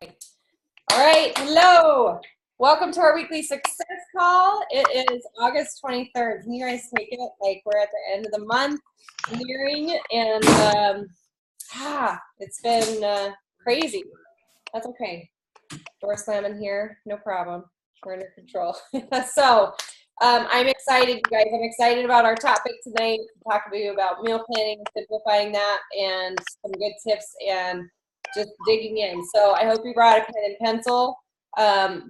All right, hello. Welcome to our weekly success call. It is August 23rd. Can you guys take it? Like we're at the end of the month, nearing, and it's been crazy. That's okay. Door slamming here, no problem. We're under control. I'm excited, you guys. I'm excited about our topic tonight. Talk to you about meal planning, simplifying that, and some good tips and just digging in. So I hope you brought a pen and pencil.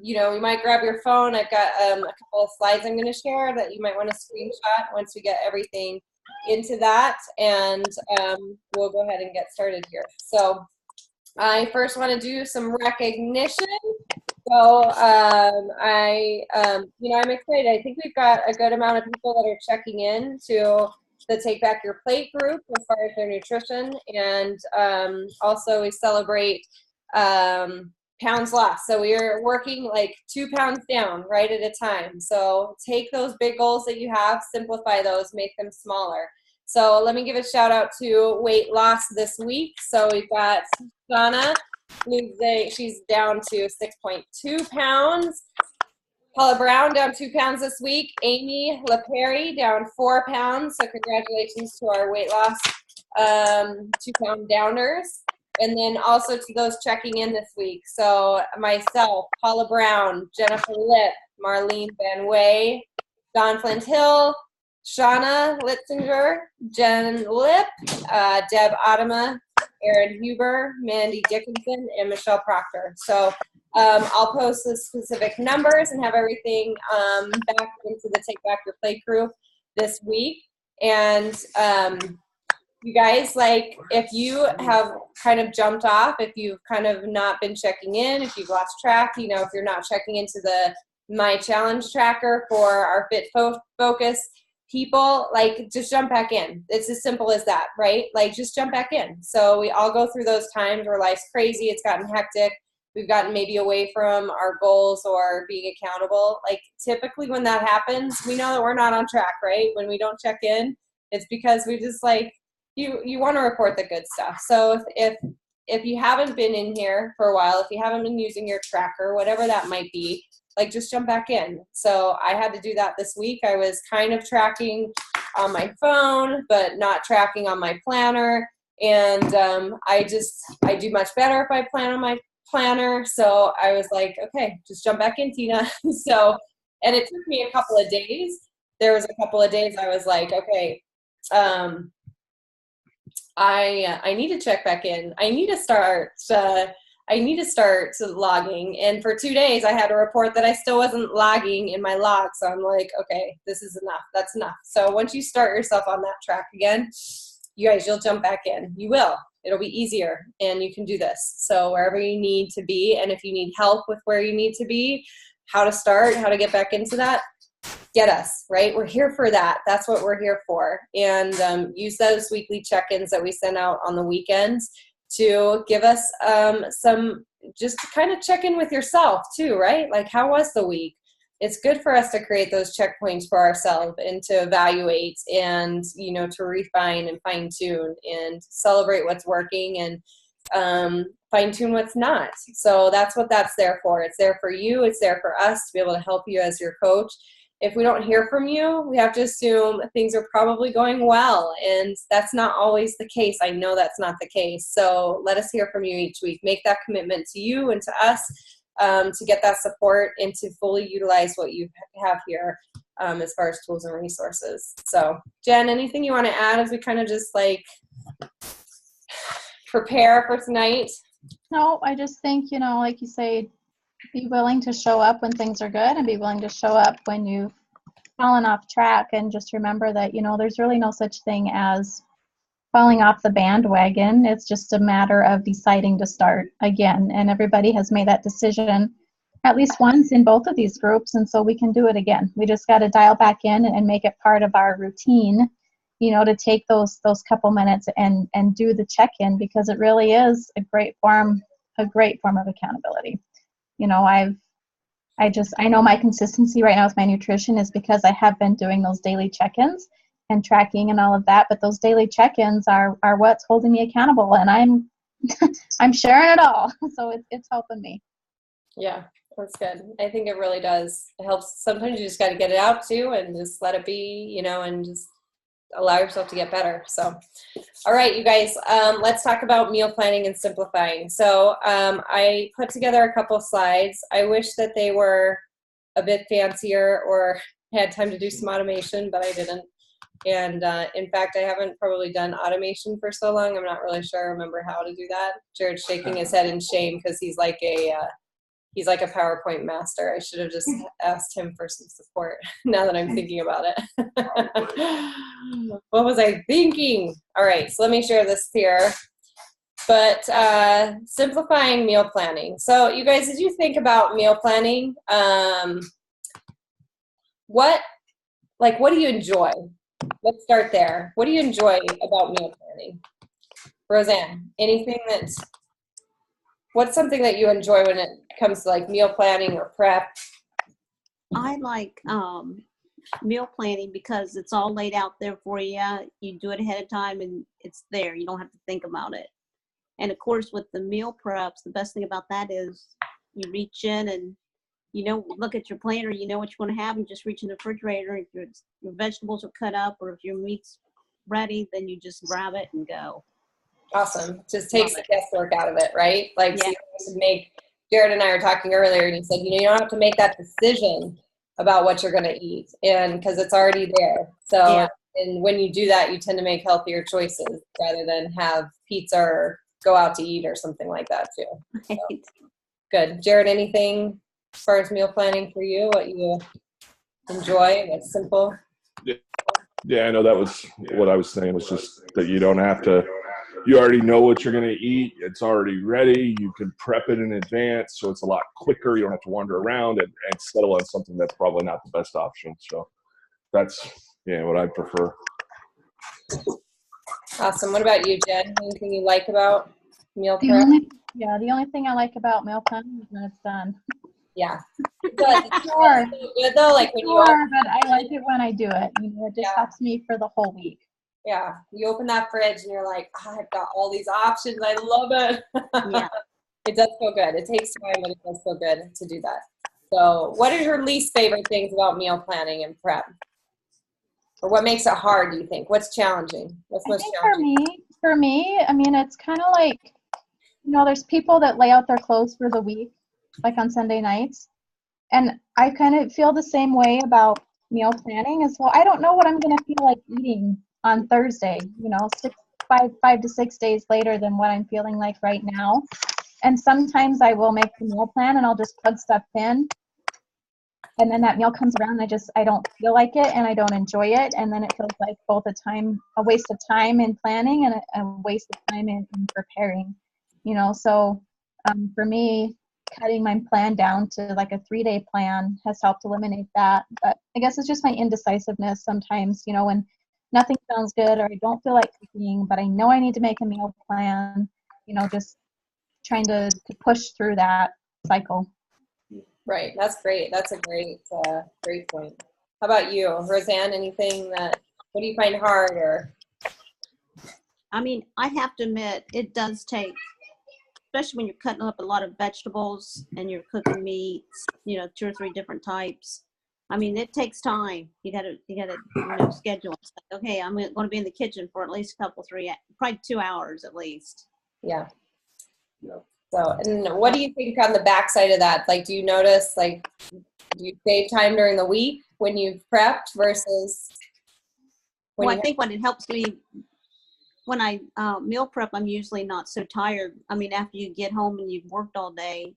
You might grab your phone. I've got a couple of slides I'm going to share that you might want to screenshot once we get everything into that, and we'll go ahead and get started here. So I first want to do some recognition. So I'm excited. I think we've got a good amount of people that are checking in to the Take Back Your Plate group as far as their nutrition, and also we celebrate pounds lost. So we are working like 2 pounds down right at a time. So take those big goals that you have, simplify those, make them smaller. So let me give a shout out to weight loss this week. So we've got Donna. She's down to 6.2 pounds. Paula Brown down 2 pounds this week. Amy LaPerry down 4 pounds. So congratulations to our weight loss 2-pound downers. And then also to those checking in this week. So myself, Paula Brown, Jennifer Lip, Marlene Van Way, Don Flint Hill, Shauna Litzinger, Jen Lip, Deb Adama, Erin Huber, Mandy Dickinson, and Michelle Proctor. So I'll post the specific numbers and have everything back into the Take Back Your Plate group this week. And you guys, like, if you have kind of jumped off, if you've kind of not been checking in, if you've lost track, if you're not checking into the My Challenge tracker for our Fit Focus people, like, just jump back in. It's as simple as that, right? Like, just jump back in. So we all go through those times where life's crazy, it's gotten hectic, we've gotten maybe away from our goals or being accountable. Like, typically when that happens, we know that we're not on track, right? When we don't check in, it's because we just, like, you want to report the good stuff. So if you haven't been in here for a while, if you haven't been using your tracker, whatever that might be, like, just jump back in. So I had to do that this week. I was kind of tracking on my phone, but not tracking on my planner. And I do much better if I plan on my planner. So I was like, okay, just jump back in, Tina. And it took me a couple of days. There was a couple of days I was like, okay, I need to check back in. I need to start logging. And for 2 days, I had a report that I still wasn't logging in my log. So I'm like, okay, this is enough. That's enough. So once you start yourself on that track again, you guys, you'll jump back in. You will. It'll be easier, and you can do this. So wherever you need to be, and if you need help with where you need to be, how to start, how to get back into that, get us, right? We're here for that. That's what we're here for. And use those weekly check-ins that we send out on the weekends to give us some, just to kind of check in with yourself too, right? Like, how was the week? It's good for us to create those checkpoints for ourselves and to evaluate and, to refine and fine tune and celebrate what's working and fine tune what's not. So that's what that's there for. It's there for you. It's there for us to be able to help you as your coach. If we don't hear from you, we have to assume things are probably going well, and that's not always the case. I know that's not the case. So let us hear from you each week. Make that commitment to you and to us to get that support and to fully utilize what you have here as far as tools and resources. So, Jen, anything you want to add as we kind of just like prepare for tonight? No, I just think, like you say, be willing to show up when things are good and be willing to show up when you've fallen off track, and just remember that, there's really no such thing as falling off the bandwagon. It's just a matter of deciding to start again, and everybody has made that decision at least once in both of these groups, and so we can do it again. We just got to dial back in and make it part of our routine, to take those couple minutes and do the check-in, because it really is a great form of accountability. I know my consistency right now with my nutrition is because I have been doing those daily check-ins and tracking and all of that, but those daily check-ins are what's holding me accountable, and I'm I'm sharing it all. So it's helping me. Yeah, that's good. I think it really does. It helps. Sometimes you just got to get it out too and just let it be, and just allow yourself to get better. So, all right, you guys, let's talk about meal planning and simplifying. So I put together a couple slides. I wish that they were a bit fancier or had time to do some automation, but I didn't. And in fact, I haven't probably done automation for so long. I'm not really sure I remember how to do that. Jared's shaking his head in shame because he's like a PowerPoint master. I should have just asked him for some support now that I'm thinking about it. What was I thinking? All right, so let me share this here. But simplifying meal planning. So you guys, as you think about meal planning, what do you enjoy? Let's start there. What do you enjoy about meal planning? Roseanne, what's something that you enjoy when it comes to like meal planning or prep? I like meal planning because it's all laid out there for you. You do it ahead of time and it's there. You don't have to think about it. And of course, with the meal preps, the best thing about that is you reach in and look at your planner, you know what you're going to have, and just reach in the refrigerator. If your vegetables are cut up or if your meat's ready, then you just grab it and go. Awesome. Just takes the guesswork out of it, right? Like, yeah. So you don't have to make, Jared and I were talking earlier, and he said, you don't have to make that decision about what you're going to eat, and because it's already there. So, yeah. And when you do that, you tend to make healthier choices rather than have pizza or go out to eat or something like that too. So, good. Jared, anything as far as meal planning for you, what you enjoy, what's simple? Yeah, I know that was what I was saying, was just that you don't have to, you already know what you're going to eat. It's already ready. You can prep it in advance, so it's a lot quicker. You don't have to wander around and settle on something that's probably not the best option. So that's, what I prefer. Awesome. What about you, Jen? Anything you like about meal prep? The only thing I like about meal planning is when it's done. Yeah. Good. Sure. Good though, like when but I like it when I do it. It just helps me for the whole week. Yeah. You open that fridge and you're like, I've got all these options. I love it. Yeah. It does feel good. It takes time, but it does feel good to do that. So what are your least favorite things about meal planning and prep? Or what makes it hard, do you think? What's challenging? What's most challenging? For me, it's kind of like, there's people that lay out their clothes for the week, like on Sunday nights. And I kind of feel the same way about meal planning as well. I don't know what I'm going to feel like eating on Thursday, 5 to 6 days later than what I'm feeling like right now. And sometimes I will make the meal plan and I'll just plug stuff in. And then that meal comes around and I don't feel like it and I don't enjoy it. And then it feels like both a waste of time in planning and a waste of time in preparing, So for me, cutting my plan down to like a 3-day plan has helped eliminate that. But I guess it's just my indecisiveness sometimes, when nothing sounds good or I don't feel like cooking, but I know I need to make a meal plan, just trying to push through that cycle. Right. That's great. That's a great point. How about you, Roseanne? What do you find hard or? I have to admit, it does take, especially when you're cutting up a lot of vegetables and you're cooking meats, 2 or 3 different types. It takes time. You gotta schedule. It's like, okay, I'm going to be in the kitchen for at least probably 2 hours at least. Yeah. So, and what do you think on the backside of that? Like, do you notice, do you save time during the week when you've prepped versus? I think what it helps me when I meal prep, I'm usually not so tired. After you get home and you've worked all day,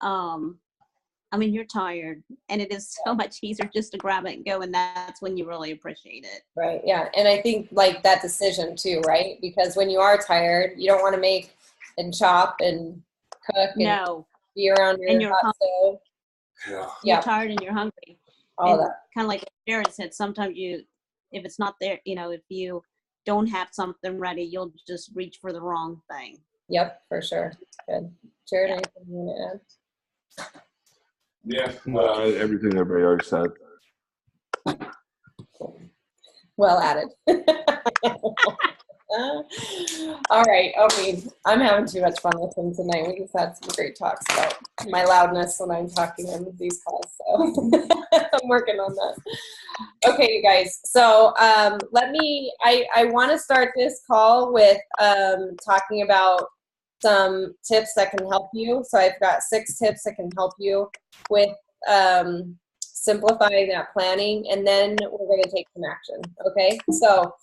you're tired, and it is so much easier just to grab it and go, and that's when you really appreciate it. Right. Yeah. And I think that decision too, right? Because when you are tired, you don't want to make and chop and cook and be around your hot stove. Yeah. You're tired and you're hungry. All that. Kind of like Jared said, sometimes if it's not there, if you don't have something ready, you'll just reach for the wrong thing. Yep, for sure. Good. Jared, anything you want to add? Yeah, everything everybody already said. Well added. All right. Okay. I'm having too much fun with him tonight. We just had some great talks about my loudness when I'm talking on these calls. So I'm working on that. Okay, you guys. So I want to start this call with talking about some tips that can help you. So I've got 6 tips that can help you with simplifying that planning, and then we're going to take some action. Okay. So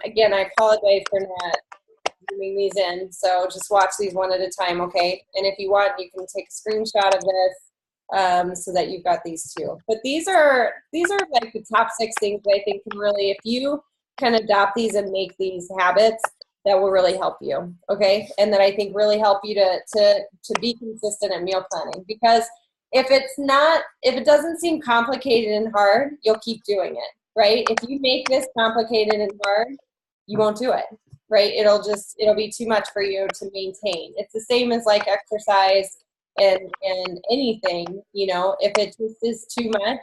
again, I apologize for not zooming these in. So just watch these one at a time. Okay. And if you want, you can take a screenshot of this so that you've got these too. But these are like the top 6 things that I think can really, if you can adopt these and make these habits, that will really help you. Okay. And that I think really help you to be consistent at meal planning, because if it doesn't seem complicated and hard, you'll keep doing it, right? If you make this complicated and hard, you won't do it, right? It'll be too much for you to maintain. It's the same as like exercise and anything, if it just is too much,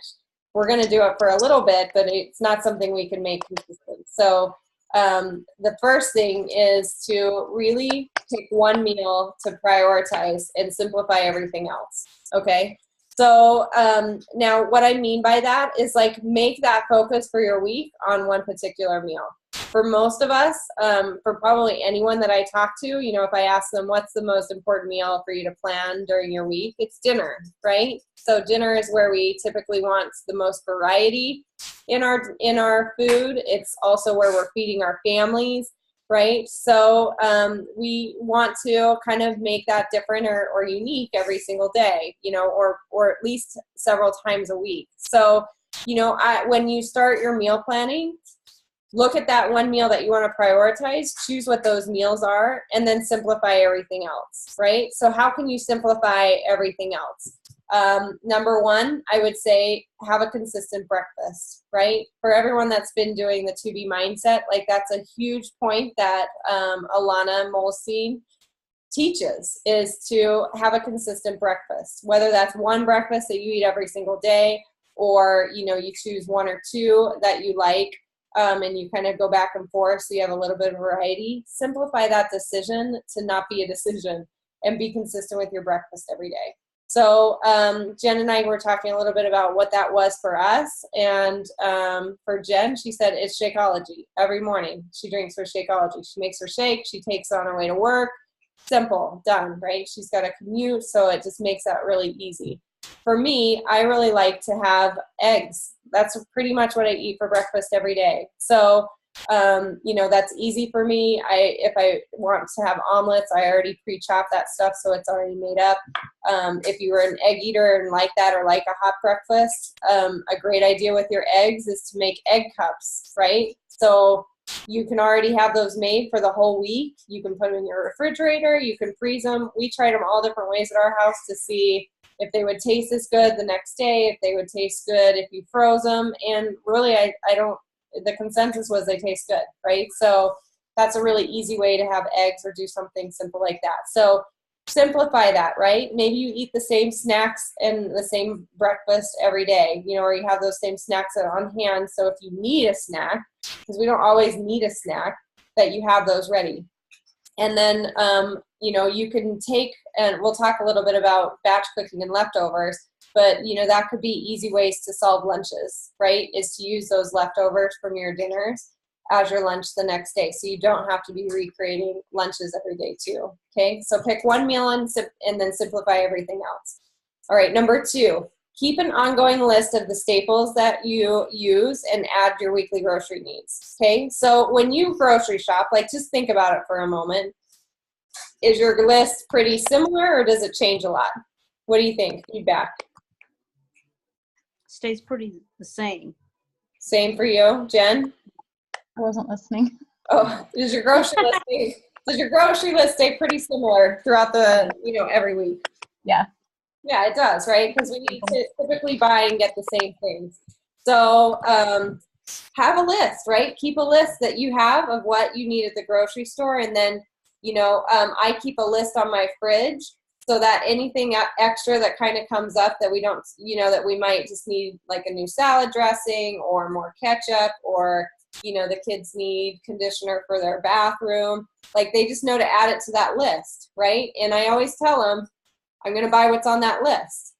we're going to do it for a little bit, but it's not something we can make consistent. So the first thing is to really pick one meal to prioritize and simplify everything else. Okay. So now what I mean by that is like make that focus for your week on one particular meal. For most of us, for probably anyone that I talk to, if I ask them what's the most important meal for you to plan during your week, it's dinner, right? So dinner is where we typically want the most variety in our food. It's also where we're feeding our families, right? So we want to kind of make that different or unique every single day, or at least several times a week. So, when you start your meal planning, look at that one meal that you want to prioritize, choose what those meals are, and then simplify everything else, right? So how can you simplify everything else? Number 1, I would say have a consistent breakfast, right? For everyone that's been doing the 2B mindset, like that's a huge point that Alana Molstein teaches, is to have a consistent breakfast, whether that's one breakfast that you eat every single day, or you choose 1 or 2 that you like, and you kind of go back and forth so you have a little bit of variety. Simplify that decision to not be a decision and be consistent with your breakfast every day. So Jen and I were talking a little bit about what that was for us. And for Jen, she said it's Shakeology. Every morning she drinks her Shakeology. She makes her shake. She takes it on her way to work. Simple, done, right? She's got a commute, so it just makes that really easy. For me, I really like to have eggs. That's pretty much what I eat for breakfast every day. So, that's easy for me. If I want to have omelets, I already pre-chop that stuff, so it's already made up. If you were an egg eater and like that, or like a hot breakfast, a great idea with your eggs is to make egg cups, right? So you can already have those made for the whole week. You can put them in your refrigerator. You can freeze them. We tried them all different ways at our house to see if they would taste as good the next day, if they would taste good if you froze them. And really, the consensus was they taste good, right? So that's a really easy way to have eggs or do something simple like that. So simplify that, right? Maybe you eat the same snacks and the same breakfast every day, or you have those same snacks on hand. So if you need a snack, because we don't always need a snack, that you have those ready. And then, you can take, and we'll talk a little bit about batch cooking and leftovers, but, that could be easy ways to solve lunches, right? Is to use those leftovers from your dinners as your lunch the next day. So you don't have to be recreating lunches every day too. Okay. So pick one meal and then simplify everything else. All right. Number 2, keep an ongoing list of the staples that you use and add your weekly grocery needs. Okay. So when you grocery shop, like just think about it for a moment. Is your list pretty similar or does it change a lot? What do you think? Feedback. Stays pretty the same. Same for you, Jen? I wasn't listening. Oh, does your grocery list stay pretty similar throughout the, every week? Yeah. Yeah, it does, right? Because we need to typically buy and get the same things. So have a list, right? Keep a list that you have of what you need at the grocery store. And then, I keep a list on my fridge so that anything extra that kind of comes up that we don't, that we might just need like a new salad dressing or more ketchup or, the kids need conditioner for their bathroom. Like, they just know to add it to that list, right? And I always tell them, I'm going to buy what's on that list.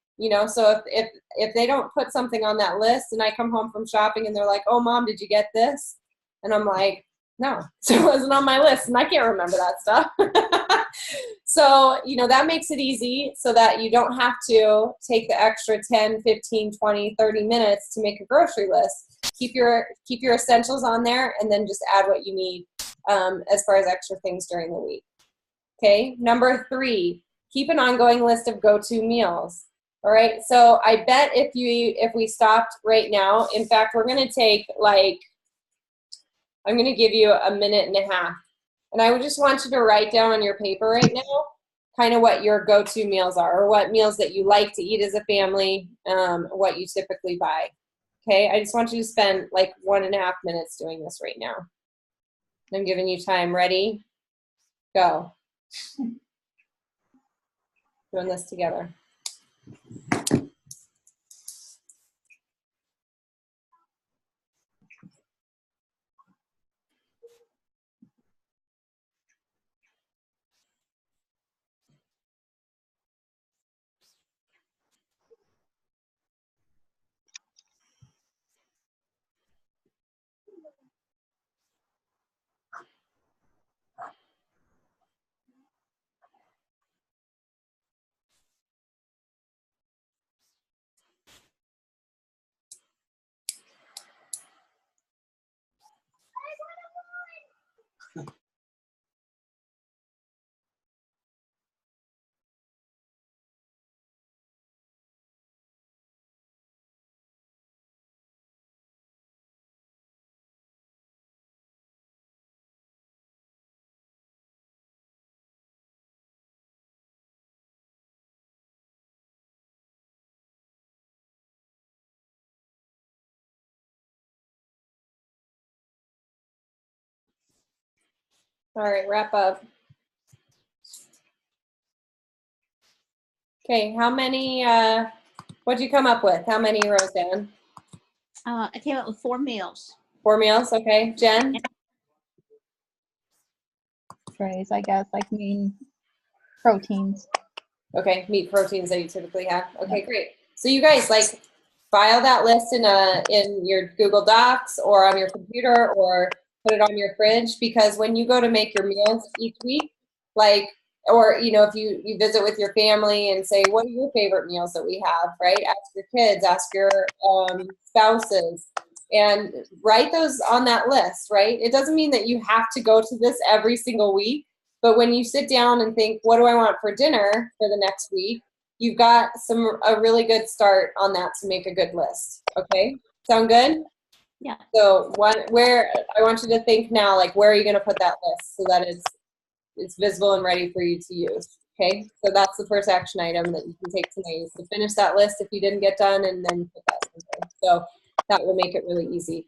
So if they don't put something on that list and I come home from shopping and they're like, oh, Mom, did you get this? And I'm like, no, so it wasn't on my list and I can't remember that stuff. So, that makes it easy so that you don't have to take the extra 10, 15, 20, 30 minutes to make a grocery list. Keep your essentials on there and then just add what you need as far as extra things during the week. Okay, number 3, keep an ongoing list of go-to meals. All right, so I bet if we stopped right now, in fact, we're going to take I'm going to give you a minute and a half. And I would just want you to write down on your paper right now kind of what your go-to meals are, or what meals that you like to eat as a family, what you typically buy. Okay, I just want you to spend like 1.5 minutes doing this right now. I'm giving you time. Ready? Go. Doing this together. All right, wrap up. Okay, how many, what'd you come up with? How many, Roseanne? I came up with 4 meals. 4 meals, okay. Jen? Phrase, I guess, like main proteins. Okay, meat proteins that you typically have. Okay, great. So you guys, like, file that list in your Google Docs or on your computer, or put it on your fridge, because when you go to make your meals each week, like, or if you visit with your family and say, what are your favorite meals that we have, right? Ask your kids, ask your spouses, and write those on that list, right? It doesn't mean that you have to go to this every single week, but when you sit down and think, what do I want for dinner for the next week, you've got a really good start on that to make a good list. Okay, sound good? Yeah. So where I want you to think now, like, where are you going to put that list so that it's visible and ready for you to use. Okay, so that's the first action item that you can take tonight, is to finish that list if you didn't get done, and then put that somewhere. So that will make it really easy.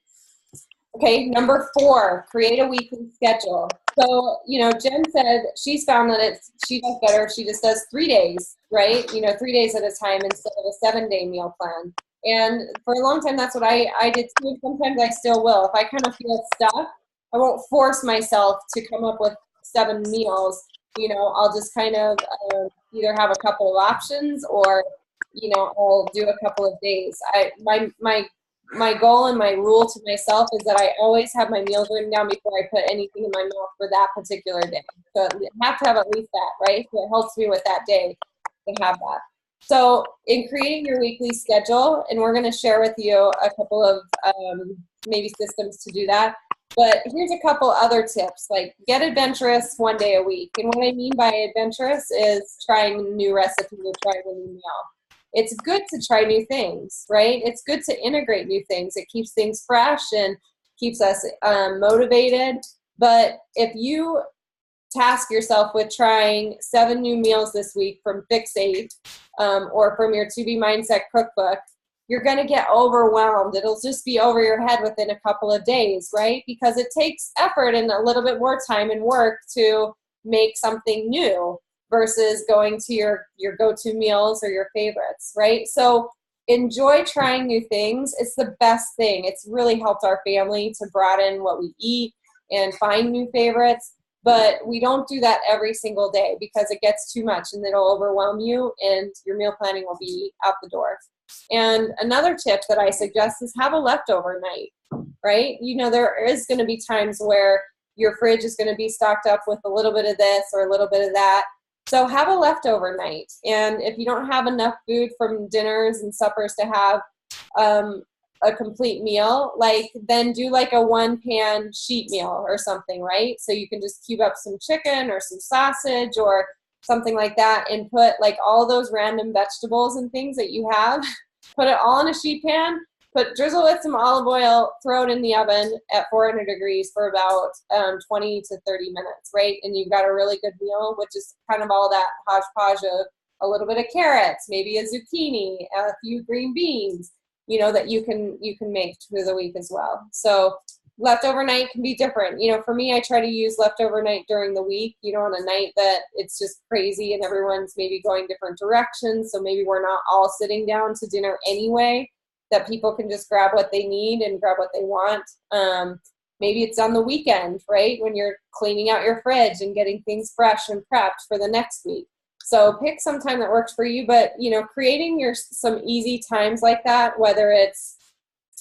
Okay, number 4, create a weekly schedule. So, Jen said she's found that she does better if she just does 3 days, right? 3 days at a time instead of a 7-day meal plan. And for a long time, that's what I did too. Sometimes I still will. If I kind of feel stuck, I won't force myself to come up with 7 meals. I'll just kind of either have a couple of options, or I'll do a couple of days. My goal and my rule to myself is that I always have my meals written down before I put anything in my mouth for that particular day. So I have to have at least that, right? So it helps me with that day to have that. So in creating your weekly schedule, and we're going to share with you a couple of maybe systems to do that, but here's a couple other tips, like get adventurous 1 day a week. And what I mean by adventurous is trying new recipes or trying a new meal. It's good to try new things, right? It's good to integrate new things. It keeps things fresh and keeps us motivated. But if you task yourself with trying 7 new meals this week from Fix8 or from your To Be Mindset cookbook, you're going to get overwhelmed. It'll just be over your head within a couple of days, right? Because it takes effort and a little bit more time and work to make something new versus going to your go-to meals or your favorites, right? So enjoy trying new things. It's the best thing. It's really helped our family to broaden what we eat and find new favorites. But we don't do that every single day because it gets too much and it'll overwhelm you and your meal planning will be out the door. And another tip that I suggest is have a leftover night, right? You know, there is going to be times where your fridge is going to be stocked up with a little bit of this or a little bit of that. So have a leftover night. And if you don't have enough food from dinners and suppers to have a complete meal, like then do like a 1-pan sheet meal or something, right? So you can just cube up some chicken or some sausage or something like that and put like all those random vegetables and things that you have, put it all in a sheet pan, drizzle with some olive oil, throw it in the oven at 400 degrees for about 20 to 30 minutes, right? And you've got a really good meal, which is kind of all that hodgepodge of a little bit of carrots, maybe a zucchini, a few green beans, you know, that you can make through the week as well. So leftover night can be different. You know, for me, I try to use leftover night during the week, you know, on a night that it's just crazy and everyone's maybe going different directions. So maybe we're not all sitting down to dinner anyway, that people can just grab what they need and grab what they want. Maybe it's on the weekend, right? When you're cleaning out your fridge and getting things fresh and prepped for the next week. So pick some time that works for you, but, you know, creating some easy times like that, whether it's,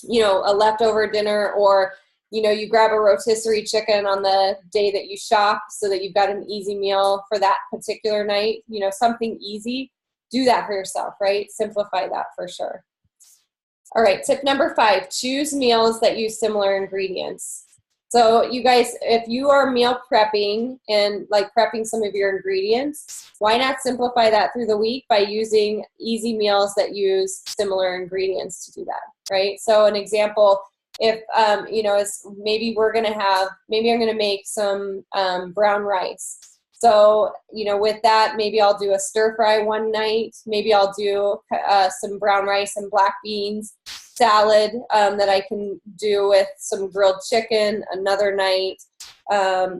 you know, a leftover dinner or, you know, you grab a rotisserie chicken on the day that you shop so that you've got an easy meal for that particular night, you know, something easy, do that for yourself, right? Simplify that for sure. All right, tip number 5, choose meals that use similar ingredients. So you guys, if you are meal prepping and like prepping some of your ingredients, why not simplify that through the week by using easy meals that use similar ingredients to do that, right? So an example, if, you know, is maybe I'm going to make some brown rice. So, you know, with that, maybe I'll do a stir fry one night. Maybe I'll do some brown rice and black beans salad that I can do with some grilled chicken another night.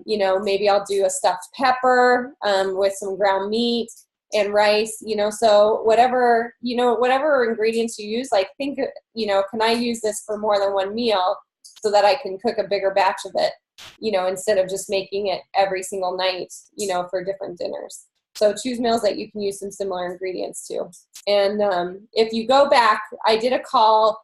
You know, maybe I'll do a stuffed pepper with some ground meat and rice, you know, so whatever ingredients you use, like think, you know, can I use this for more than one meal so that I can cook a bigger batch of it, you know, instead of just making it every single night, you know, for different dinners. So choose meals that you can use some similar ingredients to. And if you go back, I did a call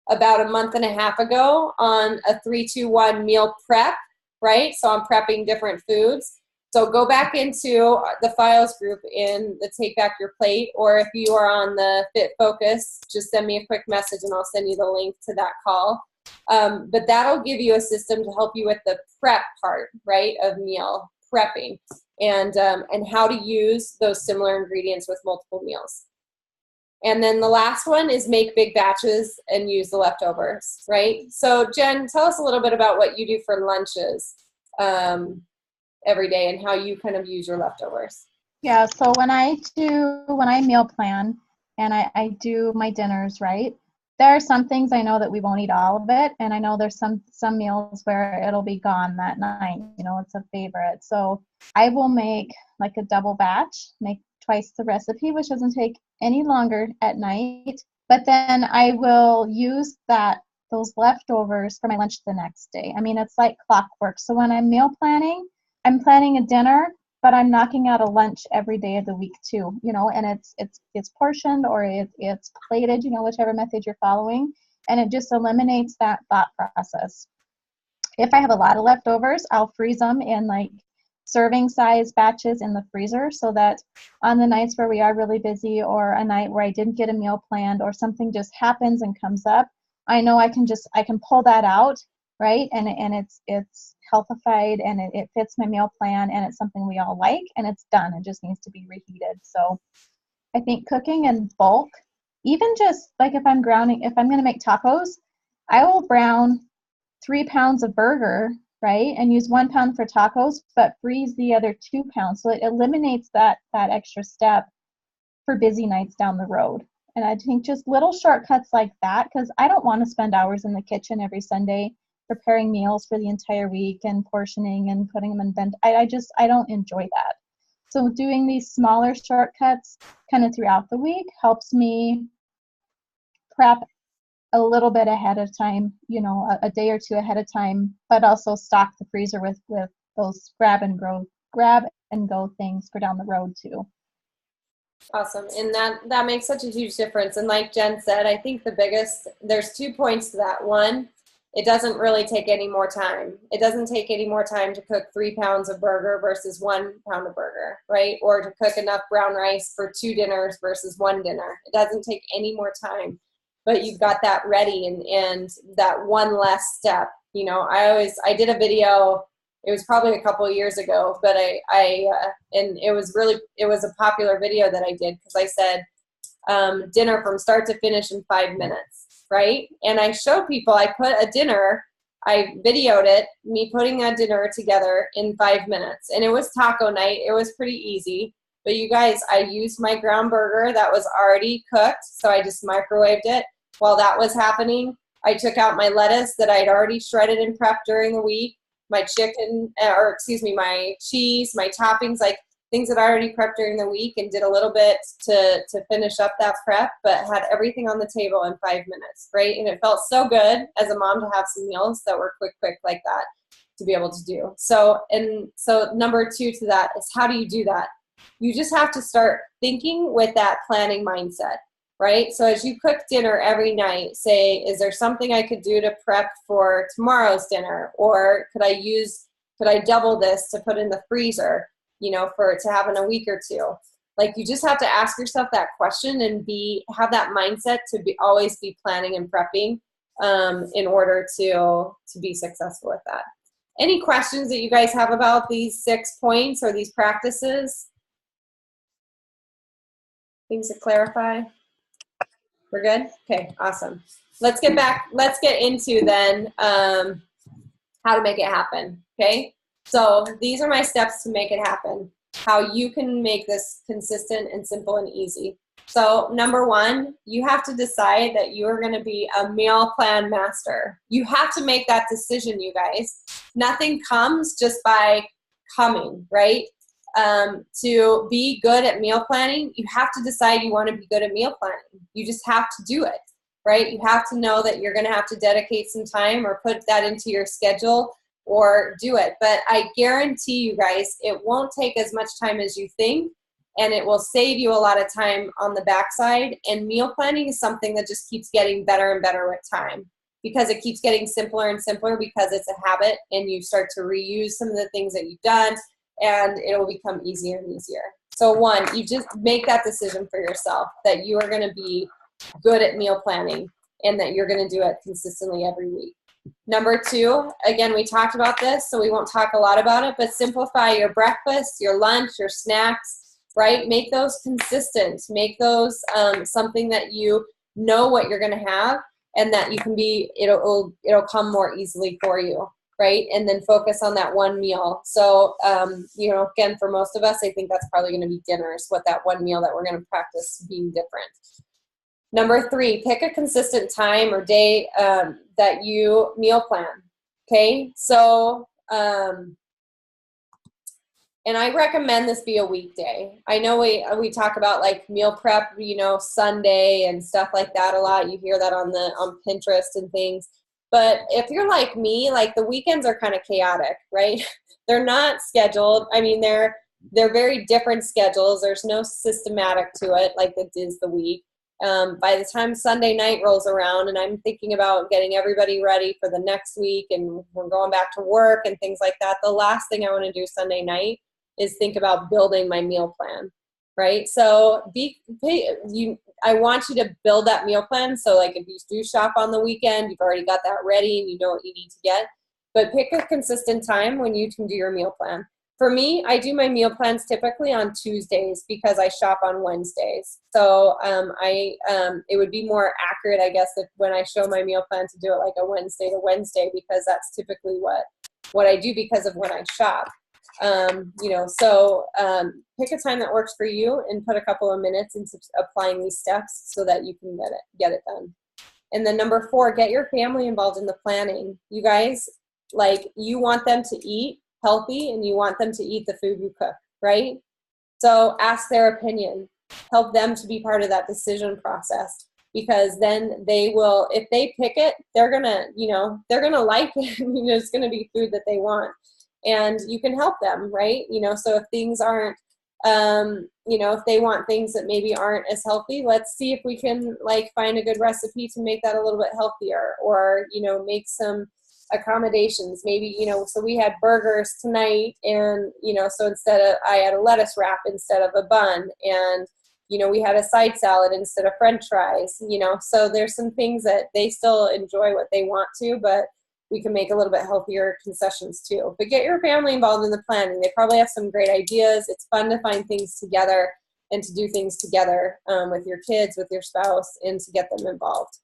about a month and a half ago on a 3-2-1 meal prep, right? So I'm prepping different foods. So go back into the files group in the Take Back Your Plate, or if you are on the Fit Focus, just send me a quick message and I'll send you the link to that call. But that'll give you a system to help you with the prep part, right, of meal prepping and how to use those similar ingredients with multiple meals. And then the last one is make big batches and use the leftovers, right? So Jen, tell us a little bit about what you do for lunches every day and how you kind of use your leftovers. Yeah, so when I meal plan and I do my dinners, right, there are some things I know that we won't eat all of it, and I know there's some meals where it'll be gone that night, you know, it's a favorite. So I will make like a double batch, make twice the recipe, which doesn't take any longer at night, but then I will use those leftovers for my lunch the next day. I mean, it's like clockwork. So when I'm meal planning, I'm planning a dinner, but I'm knocking out a lunch every day of the week too, you know, and it's portioned or it's plated, you know, whichever method you're following, and it just eliminates that thought process. If I have a lot of leftovers, I'll freeze them in like serving size batches in the freezer so that on the nights where we are really busy or a night where I didn't get a meal planned or something just happens and comes up, I know I can pull that out, right? And it's healthified and it fits my meal plan and it's something we all like and it's done. It just needs to be reheated. So I think cooking in bulk, even just like if I'm going to make tacos, I will brown 3 pounds of burger, right? And use 1 pound for tacos, but freeze the other 2 pounds. So it eliminates that extra step for busy nights down the road. And I think just little shortcuts like that, because I don't want to spend hours in the kitchen every Sunday preparing meals for the entire week and portioning and putting them in bent. I don't enjoy that. So doing these smaller shortcuts kind of throughout the week helps me prep a little bit ahead of time, you know, a day or two ahead of time, but also stock the freezer with those grab and go things for down the road too. Awesome. And that makes such a huge difference. And like Jen said, I think there's 2 points to that. One, it doesn't really take any more time. It doesn't take any more time to cook 3 pounds of burger versus 1 pound of burger, right? Or to cook enough brown rice for 2 dinners versus 1 dinner. It doesn't take any more time, but you've got that ready and that one less step. You know, I did a video. It was probably a couple of years ago, but and it was a popular video that I did because I said dinner from start to finish in 5 minutes, right? And I showed people, I videoed it, me putting a dinner together in 5 minutes. And it was taco night. It was pretty easy. But you guys, I used my ground burger that was already cooked, so I just microwaved it. While that was happening, I took out my lettuce that I'd already shredded and prepped during the week, my my cheese, my toppings, like things that I already prepped during the week, and did a little bit to finish up that prep, but had everything on the table in 5 minutes, right? And it felt so good as a mom to have some meals that were quick like that to be able to do. So number 2 to that is, how do you do that? You just have to start thinking with that planning mindset, right? So as you cook dinner every night, say, is there something I could do to prep for tomorrow's dinner? Or could I double this to put in the freezer, you know, to have in a week or two? Like, you just have to ask yourself that question and have that mindset to always be planning and prepping in order to be successful with that. Any questions that you guys have about these 6 points or these practices? Things to clarify? We're good? Okay, awesome. Let's get into then how to make it happen, okay? So these are my steps to make it happen, how you can make this consistent and simple and easy. So number 1, you have to decide that you are going to be a meal plan master. You have to make that decision, you guys. Nothing comes just by coming, right? To be good at meal planning, you have to decide you want to be good at meal planning. You just have to do it, right? You have to know that you're going to have to dedicate some time or put that into your schedule or do it. But I guarantee you guys, it won't take as much time as you think, and it will save you a lot of time on the backside. And meal planning is something that just keeps getting better and better with time, because it keeps getting simpler and simpler because it's a habit, and you start to reuse some of the things that you've done, and it'll become easier and easier. So 1, you just make that decision for yourself that you are going to be good at meal planning and that you're going to do it consistently every week. Number 2, again, we talked about this, so we won't talk a lot about it, but simplify your breakfast, your lunch, your snacks, right? Make those consistent. Make those something that you know what you're going to have, and that you can it'll come more easily for you, right? And then focus on that one meal. So, you know, again, for most of us, I think that's probably going to be dinners, with that one meal that we're going to practice being different. Number 3, pick a consistent time or day that you meal plan, okay? So, and I recommend this be a weekday. I know we talk about like meal prep, you know, Sunday and stuff like that a lot. You hear that on Pinterest and things. But if you're like me, like, the weekends are kind of chaotic, right? They're not scheduled. I mean, they're very different schedules. There's no systematic to it like it is the week. By the time Sunday night rolls around and I'm thinking about getting everybody ready for the next week and we're going back to work and things like that, the last thing I want to do Sunday night is think about building my meal plan, right? So I want you to build that meal plan. So like, if you do shop on the weekend, you've already got that ready and you know what you need to get. But pick a consistent time when you can do your meal plan. For me, I do my meal plans typically on Tuesdays because I shop on Wednesdays. So it would be more accurate, I guess, if when I show my meal plan to do it like a Wednesday to Wednesday, because that's typically what I do because of when I shop. You know, so pick a time that works for you and put a couple of minutes into applying these steps so that you can get it done. And then number 4, get your family involved in the planning. You guys, like, you want them to eat healthy and you want them to eat the food you cook, right? So ask their opinion. Help them to be part of that decision process. because then they will, if they pick it, they're gonna, they're gonna like it. It's gonna be food that they want, and you can help them, right? So if things aren't, if they want things that maybe aren't as healthy, let's see if we can like find a good recipe to make that a little bit healthier, or make some accommodations. Maybe, so we had burgers tonight, and so instead of, I had a lettuce wrap instead of a bun, and we had a side salad instead of french fries. So there's some things that they still enjoy what they want to, but we can make a little bit healthier concessions too. But get your family involved in the planning. They probably have some great ideas. It's fun to find things together and to do things together with your kids, with your spouse, and to get them involved.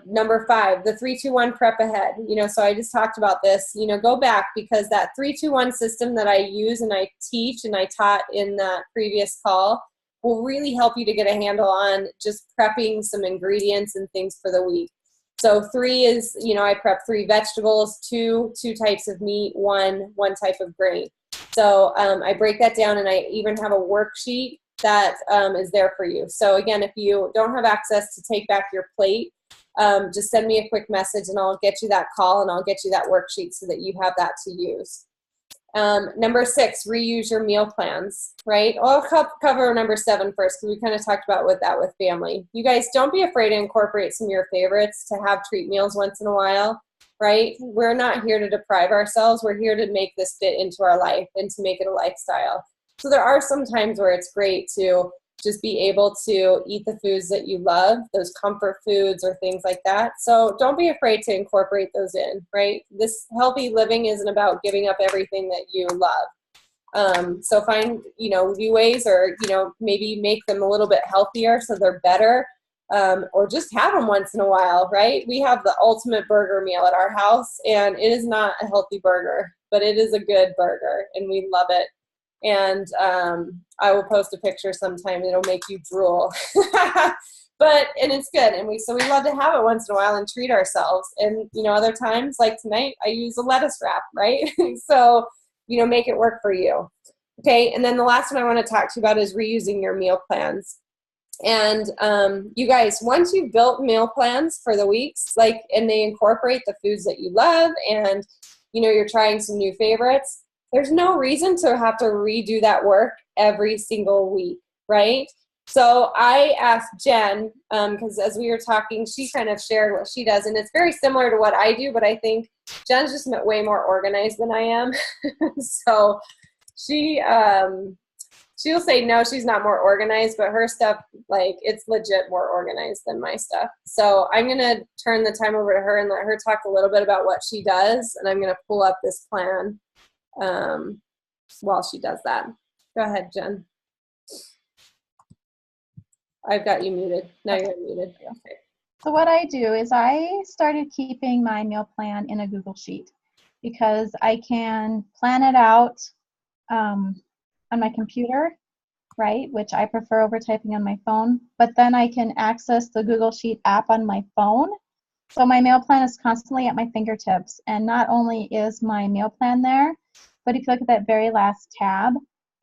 Number 5, the 3-2-1 prep ahead. So I just talked about this. Go back, because that 3-2-1 system that I use and I teach and I taught in that previous call will really help you to get a handle on just prepping some ingredients and things for the week. So 3 is, I prep 3 vegetables, 2 types of meat, 1 type of grain. So I break that down, and I even have a worksheet that is there for you. So again, if you don't have access to take back your plate, just send me a quick message and I'll get you that call, and I'll get you that worksheet so that you have that to use. Number 6, reuse your meal plans, right? I'll cover number 7 first, because we kind of talked about with family. You guys, don't be afraid to incorporate some of your favorites, to have treat meals once in a while, right? We're not here to deprive ourselves. We're here to make this fit into our life and to make it a lifestyle. So there are some times where it's great to just be able to eat the foods that you love, those comfort foods or things like that. So don't be afraid to incorporate those in, right? This healthy living isn't about giving up everything that you love. So find, new ways, or, maybe make them a little bit healthier so they're better, or just have them once in a while, right? We have the ultimate burger meal at our house, and it is not a healthy burger, but it is a good burger, and we love it. And I will post a picture sometime. It'll make you drool. And it's good. And we love to have it once in a while and treat ourselves. And, other times, like tonight, I use a lettuce wrap, right? So, make it work for you. Okay. And then the last one I want to talk to you about is reusing your meal plans. And you guys, once you've built meal plans for the weeks, and they incorporate the foods that you love, and, you're trying some new favorites, there's no reason to have to redo that work every single week, right? So I asked Jen, because as we were talking, she kind of shared what she does, and it's very similar to what I do, but I think Jen's just way more organized than I am. So she'll say no, she's not more organized, but her stuff, it's legit more organized than my stuff. So I'm going to turn the time over to her and let her talk a little bit about what she does, and I'm going to pull up this plan while she does that. Go ahead, Jen. I've got you muted. Now you're muted. Okay. So what I do is I started keeping my meal plan in a Google Sheet, because I can plan it out on my computer, right, which I prefer over typing on my phone, but then I can access the Google Sheet app on my phone. So my meal plan is constantly at my fingertips, and not only is my meal plan there, but if you look at that very last tab,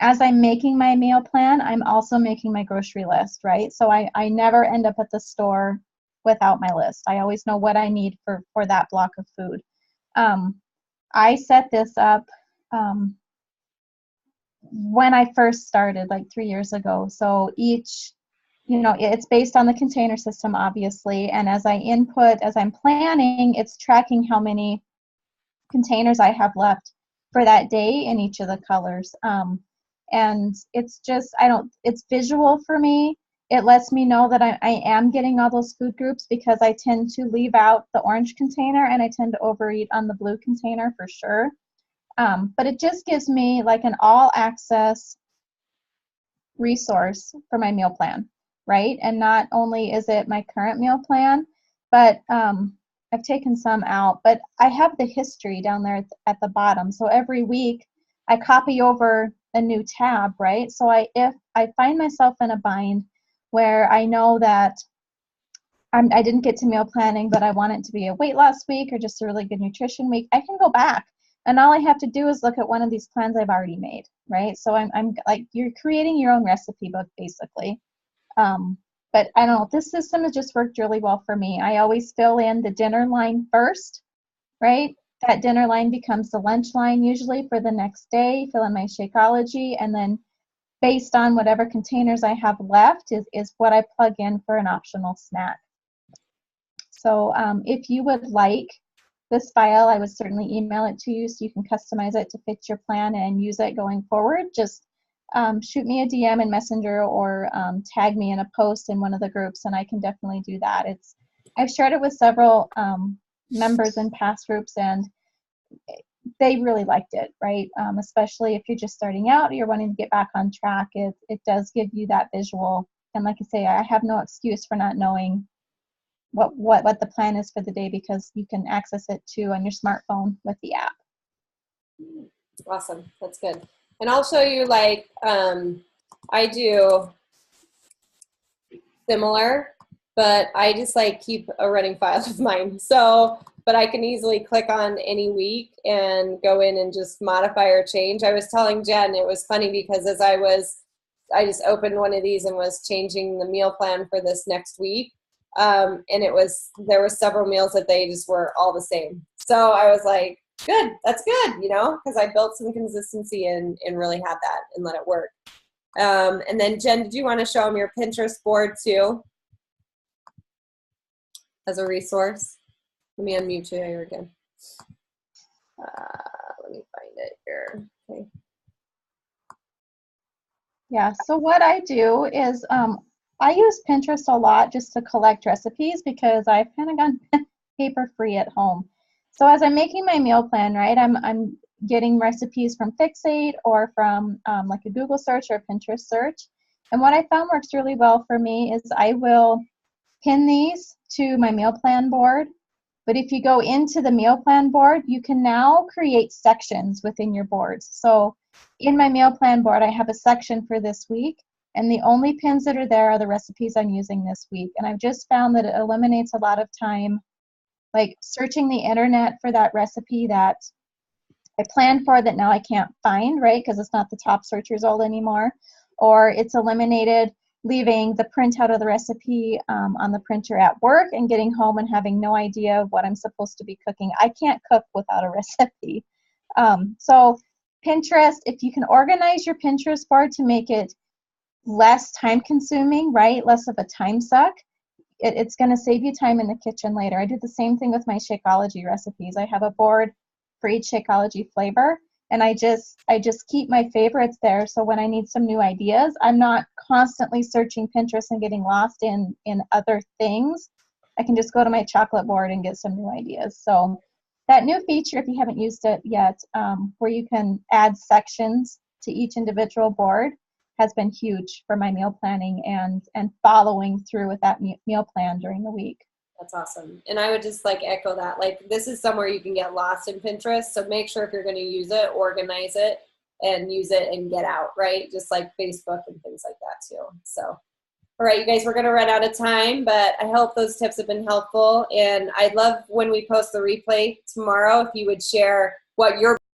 as I'm making my meal plan, I'm also making my grocery list, right? So I never end up at the store without my list. I always know what I need for that block of food. I set this up when I first started, 3 years ago. So each, it's based on the container system, obviously. And as I'm planning, it's tracking how many containers I have left for that day in each of the colors. And it's just, it's visual for me. It lets me know that I am getting all those food groups, because I tend to leave out the orange container and I tend to overeat on the blue container for sure. But it just gives me an all access resource for my meal plan, right? And not only is it my current meal plan, but I've taken some out, but I have the history down there at the bottom. So every week I copy over a new tab, right? So if I find myself in a bind where I know that I didn't get to meal planning, but I want it to be a weight loss week or just a really good nutrition week, I can go back. And all I have to do is look at one of these plans I've already made, right? So I'm you're creating your own recipe book, basically. But But I don't know, this system has just worked really well for me. I always fill in the dinner line first, right? That dinner line becomes the lunch line usually for the next day, fill in my Shakeology, and then based on whatever containers I have left is what I plug in for an optional snack. So if you would like this file, I would certainly email it to you so you can customize it to fit your plan and use it going forward. Just shoot me a DM in Messenger or tag me in a post in one of the groups, and I can definitely do that. I've shared it with several members in past groups, and they really liked it, right? Especially if you're just starting out or you're wanting to get back on track. It does give you that visual. And like I say, I have no excuse for not knowing what the plan is for the day, because you can access it too on your smartphone with the app. Awesome. That's good. And I'll show you, like, I do similar, but I just like keep a running file of mine. So, but I can easily click on any week and go in and just modify or change. I was telling Jen, it was funny because as I just opened one of these and was changing the meal plan for this next week. And there were several meals that they just were all the same. So I was like, good, that's good, because I built some consistency and really had that and let it work. And then Jen, did you want to show them your Pinterest board too as a resource? Let me unmute you here again. Let me find it here. Okay. Yeah, so what I do is I use Pinterest a lot just to collect recipes because I've kind of gone paper free at home. So as I'm making my meal plan, right, I'm getting recipes from Fixate or from like a Google search or a Pinterest search. And what I found works really well for me is I will pin these to my meal plan board. But if you go into the meal plan board, you can now create sections within your boards. So in my meal plan board, I have a section for this week, and the only pins that are there are the recipes I'm using this week. And I've just found that it eliminates a lot of time, like searching the internet for that recipe that I planned for that now I can't find, right? Because it's not the top search result anymore. Or it's eliminated leaving the printout of the recipe on the printer at work and getting home and having no idea what I'm supposed to be cooking. I can't cook without a recipe. So Pinterest, if you can organize your Pinterest board to make it less time consuming, right? Less of a time suck, it's going to save you time in the kitchen later. I do the same thing with my Shakeology recipes. I have a board for each Shakeology flavor, and I just keep my favorites there, so when I need some new ideas, I'm not constantly searching Pinterest and getting lost in other things. I can just go to my chocolate board and get some new ideas. So that new feature, if you haven't used it yet, where you can add sections to each individual board, has been huge for my meal planning and following through with that meal plan during the week. That's awesome. And I would just like echo that. Like, this is somewhere you can get lost in Pinterest. So make sure if you're going to use it, organize it and use it and get out, right? Just like Facebook and things like that too. So, all right, you guys, we're going to run out of time, but I hope those tips have been helpful. And I'd love when we post the replay tomorrow, if you would share what your